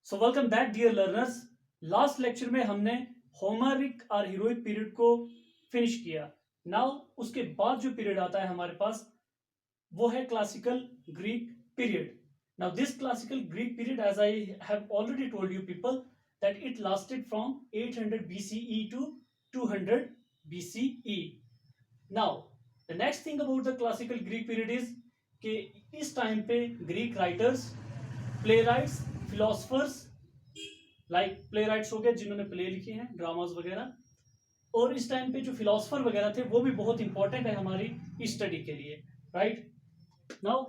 सो welcome back dear learners. Last lecture में हमने Homeric और हीरोइक पीरियड को फिनिश किया। नाउ उसके बाद जो पीरियड आता है हमारे पास वो है classical Greek period. Now this classical Greek period, as I have already told you people, that it lasted from 800 BCE to 200 BCE. Now the next thing about the classical Greek period is कि इस time पे Greek writers, playwrights, philosophers, like playwrights हो गए जिन्होंने play लिखे हैं, dramas वगैरह, और इस टाइम पे जो फिलोसफर वगैरह थे वो भी बहुत इंपॉर्टेंट है हमारी स्टडी के लिए। Right now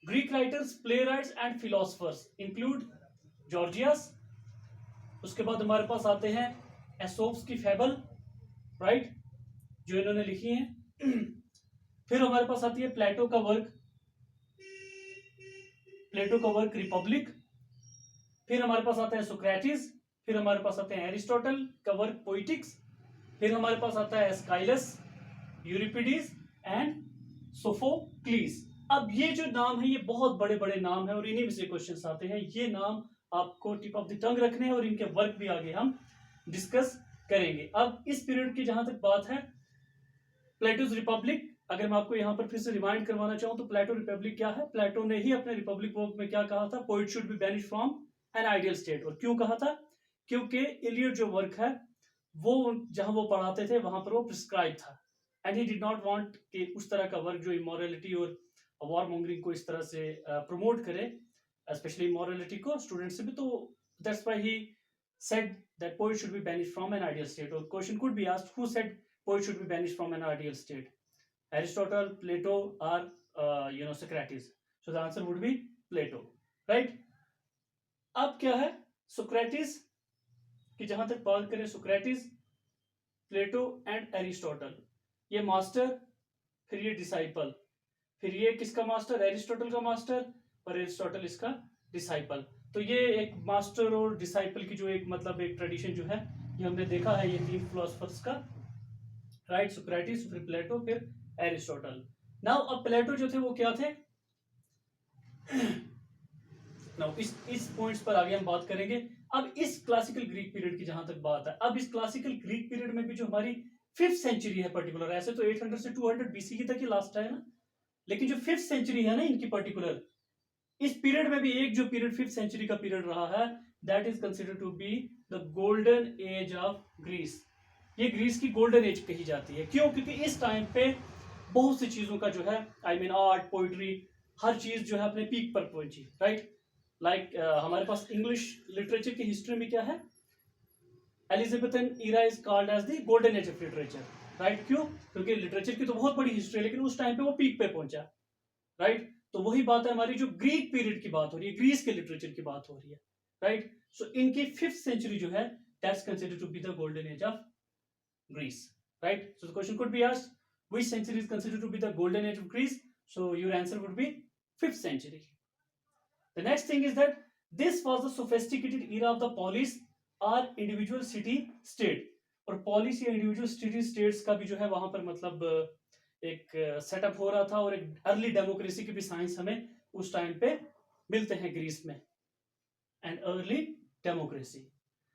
Greek writers, play rights and philosophers include gorgeous. उसके बाद हमारे पास आते हैं एसोप्स की फेबल, राइट, जो इन्होंने लिखी है। फिर हमारे पास आती है प्लेटो का वर्क, रिपब्लिक। फिर हमारे पास आता है सोक्रेटिस। फिर हमारे पास आते हैं एरिस्टोटल का वर्क पोइटिक्स। फिर हमारे पास आता है एस्काइलस, यूरिपिडीज एंड सोफोक्लीस। अब ये जो नाम है ये बहुत बड़े बड़े नाम है और इन्हीं में से क्वेश्चन आते हैं। ये नाम आपको टिप ऑफ द टंग रखने हैं और इनके वर्क भी आगे हम डिस्कस करेंगे। अब इस पीरियड की जहां तक बात है, प्लेटोज रिपब्लिक, अगर मैं आपको यहां पर फिर से रिमाइंड करवाना चाहूं तो प्लेटो रिपब्लिक क्या है? प्लेटो ने ही अपने रिपब्लिक वर्क में क्या कहा था? Poet should be banish from an ideal state. और क्यों कहा था? क्योंकि इलियड जो वर्क है वो जहां वो पढ़ाते थे वहां पर वो प्रिस्क्राइब था, and he did not want कि उस तरह का वर्क जो इमोरलिटी और वॉर मॉन्गरिंग को इस तरह से प्रमोट करे, स्पेशली इमोरलिटी को स्टूडेंट से भी। तो that's why he said that poet should be banished from an ideal state. Or question could be asked, who said poet should be banished from an ideal state? Aristotle, Plato, or Socrates? So the answer would be Plato, right? अब क्या है? Socrates की जहां तक बात करें, Socrates, Plato and Aristotle, ये master, फिर ये डिसाइपल, फिर ये किसका मास्टर? एरिस्टोटल का मास्टर, और एरिस्टोटल इसका डिसाइपल। तो ये एक मास्टर और डिसाइपल की जो एक मतलब एक ट्रेडिशन जो है ये हमने देखा है, ये तीन फिलोसफर्स का, राइट? सोक्रेटिस, फिर प्लेटो, फिर एरिस्टोटल। नाउ अब प्लेटो जो थे वो क्या थे? नाउ इस पॉइंट्स पर आगे हम बात करेंगे। अब इस क्लासिकल ग्रीक पीरियड की जहां तक बात है, अब इस क्लासिकल ग्रीक पीरियड में भी जो हमारी 5th सेंचुरी है पर्टिकुलर, ऐसे तो 800 से 200 BC तक ही लास्ट है ना, लेकिन जो 5th सेंचुरी है ना इनकी पर्टिकुलर, इस पीरियड में भी एक जो पीरियड 5th सेंचुरी का पीरियड रहा है, that is considered to be the golden age of Greece. ये ग्रीस की गोल्डन एज कही जाती है। क्यों? क्योंकि इस टाइम पे बहुत सी चीजों का जो है, आई मीन आर्ट, पोइट्री, हर चीज जो है अपने पीक पर पहुंची, राइट? लाइक हमारे पास इंग्लिश लिटरेचर की हिस्ट्री में क्या है? Elizabethan era is called as the golden age of literature, right? क्यों? क्योंकि लिटरेचर की तो बहुत बड़ी हिस्ट्री है, लेकिन उस टाइम पे वो पीक पे पहुंचा, राइट? तो वही बात है, हमारी जो ग्रीक पीरियड की बात हो रही है, ग्रीस के लिटरेचर की बात हो रही है, राइट? सो इनकी 5th सेंचुरी जो है, that's considered to be the golden age of Greece, right? So the question could be asked, which century is considered to be the golden age of Greece? So your answer would be 5th century. The next thing is that this was the sophisticated era of the polis or individual city state. और polish या individual city states का भी जो है वहां पर मतलब एक सेटअप हो रहा था, और एक अर्ली डेमोक्रेसी के भी साइंस हमें उस टाइम पे मिलते हैं ग्रीस में, and early democracy.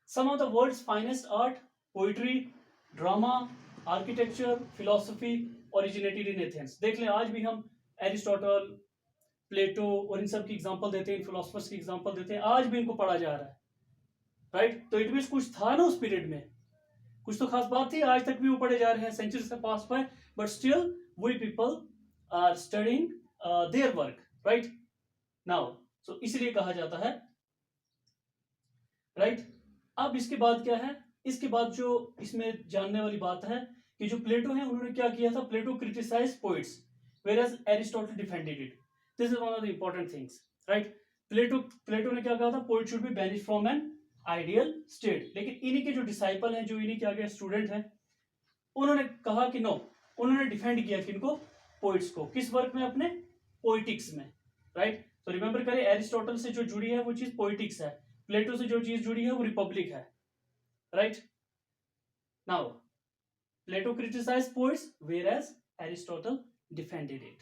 Some of the world's finest art, poetry, drama, architecture, philosophy originated in Athens. देख लें, आज भी हम एरिस्टोटल, प्लेटो और इन सब की एग्जांपल देते हैं, इन फिलोसफर्स की एग्जांपल देते हैं, आज भी इनको पढ़ा जा रहा है, राइट? तो इट मींस कुछ था ना उस पीरियड में, कुछ तो खास बात थी, आज तक भी वो पढ़े जा रहे हैं, सेंचुरी से pass by, but still we people are studying their work, right now. So इसलिए कहा जाता है, राइट? अब इसके बाद क्या है? इसके बाद जो इसमें जानने वाली बात है कि जो प्लेटो है उन्होंने क्या किया था? Plato criticised poets whereas Aristotle defended it. This is one of the important things, right? प्लेटो ने क्या कहा था? Poet should be banish from an ideal state. लेकिन इन्हीं के जो डिसाइपल हैं, जो इन्हीं के आगे स्टूडेंट हैं, उन्होंने कहा कि नो, उन्होंने डिफेंड किया किनको? पोइट्स को। किस वर्क में? अपने पोइटिक्स में, राइट? तो रिमेंबर करें, एरिस्टोटल से जो जुड़ी है वो चीज पोइटिक्स है, प्लेटो से जो चीज जुड़ी है वो रिपब्लिक है, right? Now Plato criticized poets, whereas Aristotle defended it.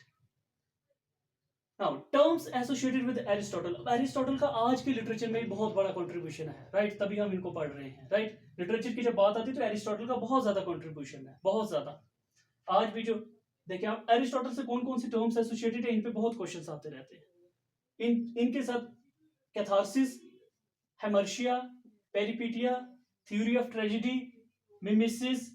Now terms associated with Aristotle. Aristotle का आज के लिटरेचर में बहुत बड़ा कंट्रीब्यूशन है, राइट, तभी हम इनको पढ़ रहे हैं, राइट। लिटरेचर की जब बात आती है तो एरिस्टोटल का बहुत ज्यादा कंट्रीब्यूशन है, बहुत ज्यादा। आज भी जो देखिए आप, एरिस्टोटल से कौन कौन सी टर्म्स एसोसिएटेड है, इन पे बहुत क्वेश्चंस आते रहते हैं। इनके साथ catharsis, hamartia, peripeteia, theory of tragedy, mimesis,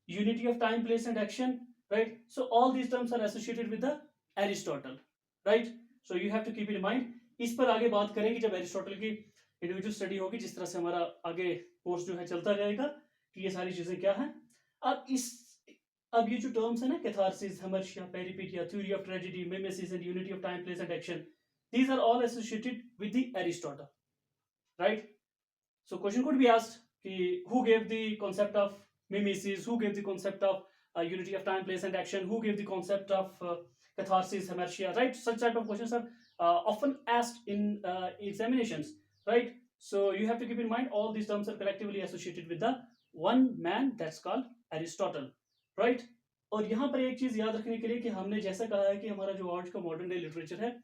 unity of time place and action, right? So all these terms are associated with the Aristotle, right? So you have to keep in mind. इस पर आगे बात करेंगे जब Aristotle की individual study होगी, जिस तरह से हमारा आगे कोर्स जो है चलता जाएगा कि ये सारी चीजें क्या है। अब ये जो टर्म्स है ना, catharsis, hamartia, peripeteia, theory of tragedy, mimesis and unity of time place and action, these are all associated with the Aristotle, right? So question could be asked कि who gave the concept of mimesis, who gave the concept of unity of time, place and action, who gave the concept of catharsis, hamartia, right? Such type of questions are often asked in examinations, right? So you have to keep in mind all these terms are collectively associated with the one man, that's called Aristotle, right? और यहाँ पर एक चीज याद रखने के लिए कि हमने जैसा कहा है कि हमारा जो आज का मॉडर्न डे लिटरेचर है,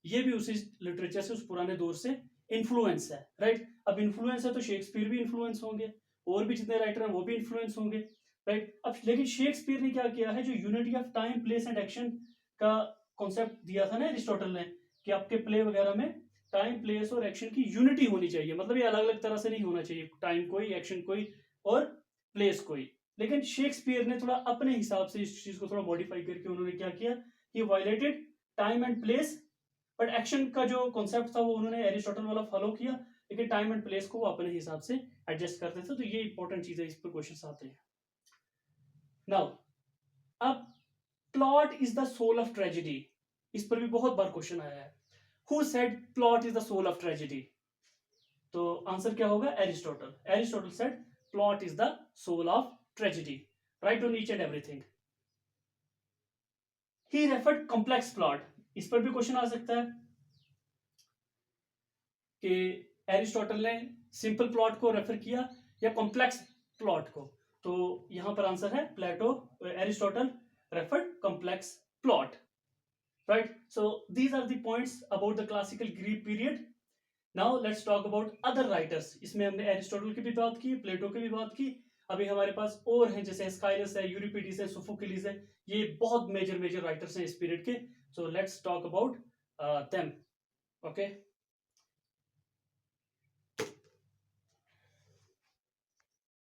ये भी उसी लिटरेचर से, उस पुराने दौर से इन्फ्लुएंस है, राइट। अब इन्फ्लुएंस है तो शेक्सपियर भी इन्फ्लुएंस होंगे, और भी जितने राइटर हैं वो भी इन्फ्लुएंस होंगे, राइट। अब लेकिन शेक्सपियर ने क्या किया है, जो unity of time place and action का कॉन्सेप्ट दिया था ना एरिस्टोटल ने, कि आपके प्ले वगैरह में टाइम, प्लेस और एक्शन की यूनिटी होनी चाहिए, मतलब ये अलग अलग तरह से नहीं होना चाहिए, टाइम कोई, एक्शन कोई और प्लेस कोई। लेकिन शेक्सपियर ने थोड़ा अपने हिसाब से इस चीज को थोड़ा मॉडिफाई करके उन्होंने क्या किया, कि violated time and place, but action का जो कॉन्सेप्ट था वो उन्होंने एरिस्टोटल वाला फॉलो किया, लेकिन टाइम एंड प्लेस को वो अपने हिसाब से एडजस्ट करते थे। तो ये इंपॉर्टेंट चीज है, इस पर क्वेश्चन आते हैं। नाउ अब plot is the soul of tragedy, इस पर भी बहुत बार क्वेश्चन आया है। Who said plot is the soul of tragedy? तो आंसर क्या होगा? Aristotle. Aristotle said plot is the soul of tragedy, right on each and everything. He referred complex plot, इस पर भी क्वेश्चन आ सकता है कि एरिस्टोटल ने सिंपल प्लॉट को रेफर किया या कॉम्प्लेक्स प्लॉट को। तो यहां पर आंसर है Plato, Aristotle referred complex plot, right. So these are the points about the classical Greek period. Now let's talk about other writers. इसमें हमने एरिस्टोटल की भी बात की, प्लेटो की भी बात की, अभी हमारे पास और हैं जैसे एस्काइलस है, यूरिपिडीज है, सोफोक्लिस है, ये बहुत मेजर राइटर्स हैं इस पीरियड के। So let's talk about them, okay.